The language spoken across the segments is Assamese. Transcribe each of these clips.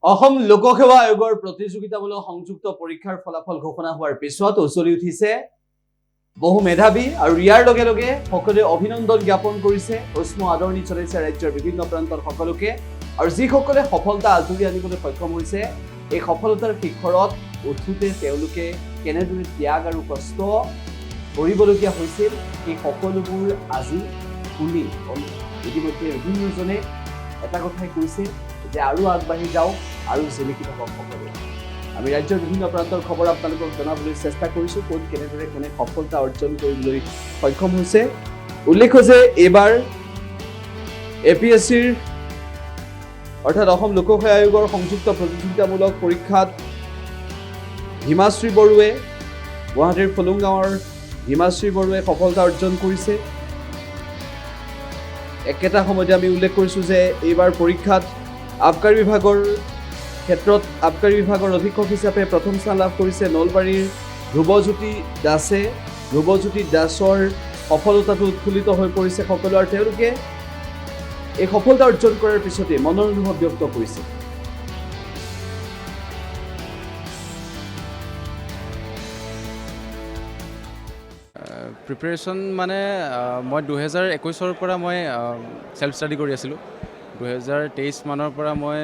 অসম লোকসেৱা আয়োগৰ প্ৰতিযোগিতামূলক সংযুক্ত পৰীক্ষাৰ ফলাফল ঘোষণা হোৱাৰ পিছত উচলি উঠিছে বহু মেধাৱী আৰু ইয়াৰ লগে লগে সকলোৱে অভিনন্দন জ্ঞাপন কৰিছে উষ্ম আদৰণি জনাইছে ৰাজ্যৰ বিভিন্ন প্ৰান্তৰ সকলোকে আৰু যিসকলে সফলতা আজৰি আনিবলৈ সক্ষম হৈছে এই সফলতাৰ শিখৰত উঠোতে তেওঁলোকে কেনেদৰে ত্যাগ আৰু কষ্ট কৰিবলগীয়া হৈছিল এই সকলোবোৰ আজি শুনি ইতিমধ্যে বিভিন্নজনে এটা কথাই কৈছে যে আৰু আগবাঢ়ি যাওক আৰু জিলিকি থাকক সকলোৱে। আমি ৰাজ্যৰ বিভিন্ন প্ৰান্তৰ খবৰ আপোনালোকক জনাবলৈ চেষ্টা কৰিছোঁ ক'ত কেনেদৰে কোনে সফলতা অৰ্জন কৰিবলৈ সক্ষম হৈছে। উল্লেখ যে এইবাৰ APSCৰ অৰ্থাৎ অসম লোকসেৱা আয়োগৰ সংযুক্ত প্ৰতিযোগিতামূলক পৰীক্ষাত হিমাশ্ৰী বড়ুৱে গুৱাহাটীৰ ফুলুংগাঁৱৰ হিমাশ্ৰী বড়ুৱে সফলতা অৰ্জন কৰিছে। একেটা সময়তে আমি উল্লেখ কৰিছোঁ যে এইবাৰ পৰীক্ষাত আবকাৰী বিভাগৰ ক্ষেত্ৰত আবকাৰী বিভাগৰ অধীক্ষক হিচাপে প্ৰথম স্থান লাভ কৰিছে নলবাৰীৰ ধ্ৰুৱজ্যোতি দাসে। ধ্ৰুৱজ্যোতি দাসৰ সফলতাটো উৎফুল্লিত হৈ পৰিছে সকলো আৰু তেওঁলোকে এই সফলতা অৰ্জন কৰাৰ পিছতে মনৰ অনুভৱ ব্যক্ত কৰিছে। প্ৰিপেৰেশ্যন মানে মই 2021 পৰা মই চেল্ফ ষ্টাডি কৰি আছিলোঁ। 2023 মানৰ পৰা মই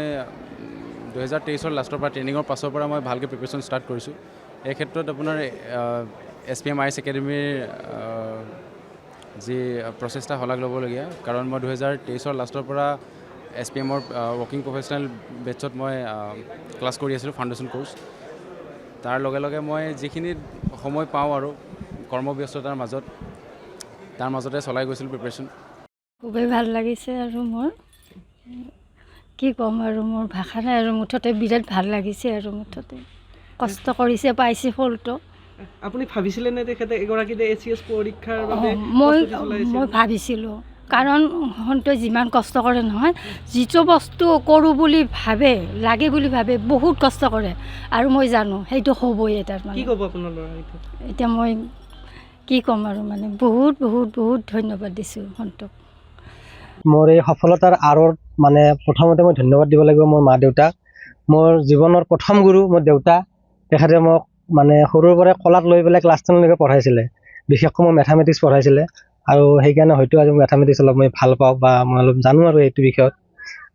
2023 লাষ্টৰ পৰা ট্ৰেইনিঙৰ পাছৰ পৰা মই ভালকৈ প্ৰিপেৰেশ্যন ষ্টাৰ্ট কৰিছোঁ। এই ক্ষেত্ৰত আপোনাৰ SPM IAS একাডেমীৰ যি প্ৰচেষ্টা শলাগ ল'বলগীয়া, কাৰণ মই 2023 লাষ্টৰ পৰা SPMৰ ৱৰ্কিং প্ৰফেচনেল বেটছত মই ক্লাছ কৰি আছিলোঁ ফাউণ্ডেশ্যন কোৰ্চ। তাৰ লগে লগে মই যিখিনি সময় পাওঁ আৰু কৰ্মব্যস্ততাৰ মাজতে চলাই গৈছিলোঁ প্ৰিপেৰেশ্যন। খুবেই ভাল লাগিছে আৰু মোৰ কি ক'ম আৰু মোৰ ভাষা নাই আৰু মুঠতে বিৰাট ভাল লাগিছে আৰু মুঠতে কষ্ট কৰিছে পাইছে ফলটো। আপুনি ভাবিছিলে নে তেখেতে এগৰাকী ACS পৰীক্ষাৰ বাবে মই ভাবিছিলোঁ, কাৰণ সন্তই যিমান কষ্ট কৰে নহয়, যিটো বস্তু কৰোঁ বুলি ভাবে লাগে বুলি ভাবে বহুত কষ্ট কৰে আৰু মই জানো সেইটো হ'বই। তাৰমানে কি ক'ব আপোনাৰ ল'ৰা? এতিয়া মই কি ক'ম আৰু মানে বহুত বহুত বহুত ধন্যবাদ দিছোঁ সন্তক। মোৰ এই সফলতাৰ আঁৰত মানে প্ৰথমতে মই ধন্যবাদ দিব লাগিব মোৰ মা দেউতাক। মোৰ জীৱনৰ প্ৰথম গুৰু মোৰ দেউতা। তেখেতে মোক মানে সৰুৰ পৰাই কলাত লৈ পেলাই ক্লাছ 10লৈকে পঢ়াইছিলে। বিশেষকৈ মই মেথামেটিক্স পঢ়াইছিলে আৰু সেইকাৰণে হয়তো আজি মেথামেটিক্স অলপ মই ভাল পাওঁ বা মই অলপ জানো আৰু এইটো বিষয়ত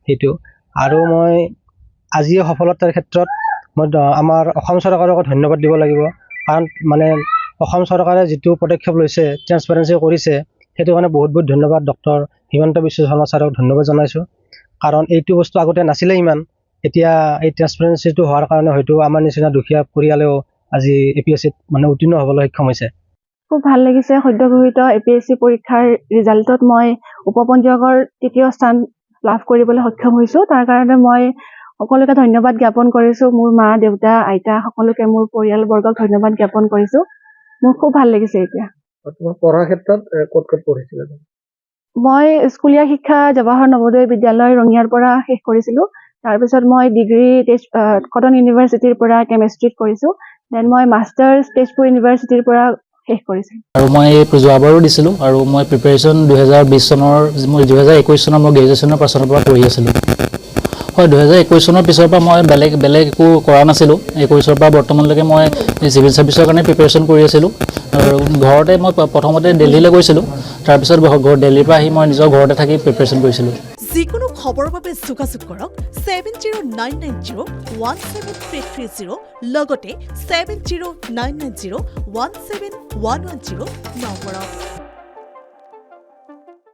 সেইটো। আৰু মই আজি সফলতাৰ ক্ষেত্ৰত মই আমাৰ অসম চৰকাৰকো ধন্যবাদ দিব লাগিব, কাৰণ মানে অসম চৰকাৰে যিটো পদক্ষেপ লৈছে, ট্ৰেন্সপাৰেঞ্চি কৰিছে, সেইটো কাৰণে বহুত বহুত ধন্যবাদ ডক্টৰ হিমন্ত বিশ্ব শৰ্মা ছাৰক ধন্যবাদ জনাইছোঁ। কাৰণ এইটো বস্তু আগতে নাছিলে ইমান, এতিয়া এই ট্ৰেন্সপাৰেঞ্চিটো হোৱাৰ কাৰণে হয়তো আমাৰ নিচিনা দুখীয়া পৰিয়ালেও আজি APSCত মানে উত্তীৰ্ণ হ'বলৈ সক্ষম হৈছে। খুব ভাল লাগিছে। সদ্যঘোষিত APSC পৰীক্ষাৰ ৰিজাল্টত মই উপপঞ্জীয়কৰ 3য় স্থান লাভ কৰিবলৈ সক্ষম হৈছোঁ। তাৰ কাৰণে মই সকলোকে ধন্যবাদ জ্ঞাপন কৰিছোঁ। মোৰ মা দেউতা আইতা সকলোকে, মোৰ পৰিয়ালবৰ্গক ধন্যবাদ জ্ঞাপন কৰিছোঁ। মোৰ খুব ভাল লাগিছে। এতিয়া পঢ়াৰ ক্ষেত্ৰত ক'ত পঢ়িছিলে? মই স্কুলীয়া শিক্ষা জৱাহৰ নৱোদয় বিদ্যালয় ৰঙিয়াৰ পৰা শেষ কৰিছিলোঁ। তাৰপিছত মই ডিগ্ৰী কটন ইউনিভাৰ্চিটিৰ পৰা কেমেষ্ট্ৰিত কৰিছোঁ। দেন মই মাষ্টাৰ্ছ তেজপুৰ ইউনিভাৰ্চিটিৰ পৰা শেষ কৰিছিলোঁ। আৰু মই যোৱাবাৰো দিছিলোঁ আৰু মই প্ৰিপেৰেশ্যন 2021 চনৰ মই গ্ৰেজুৱেশ্যনৰ পাছৰ পৰা কৰি আছিলোঁ। হয়, 2021 চনৰ পিছৰ পৰা মই বেলেগ একো কৰা নাছিলোঁ। 21 পৰা বৰ্তমানলৈকে মই চিভিল ছাৰ্ভিচৰ কাৰণে প্ৰিপেৰেশ্যন কৰি আছিলোঁ। আৰু ঘৰতে মই প্ৰথমতে দিল্লীলৈ গৈছিলোঁ, তাৰপিছত দিল্লীৰ পৰা আহি মই নিজৰ ঘৰতে থাকি প্ৰিপেৰেশ্যন কৰিছিলোঁ। যিকোনো খবৰৰ বাবে যোগাযোগ কৰক 7099017330 লগতে 7099017110 নম্বৰত।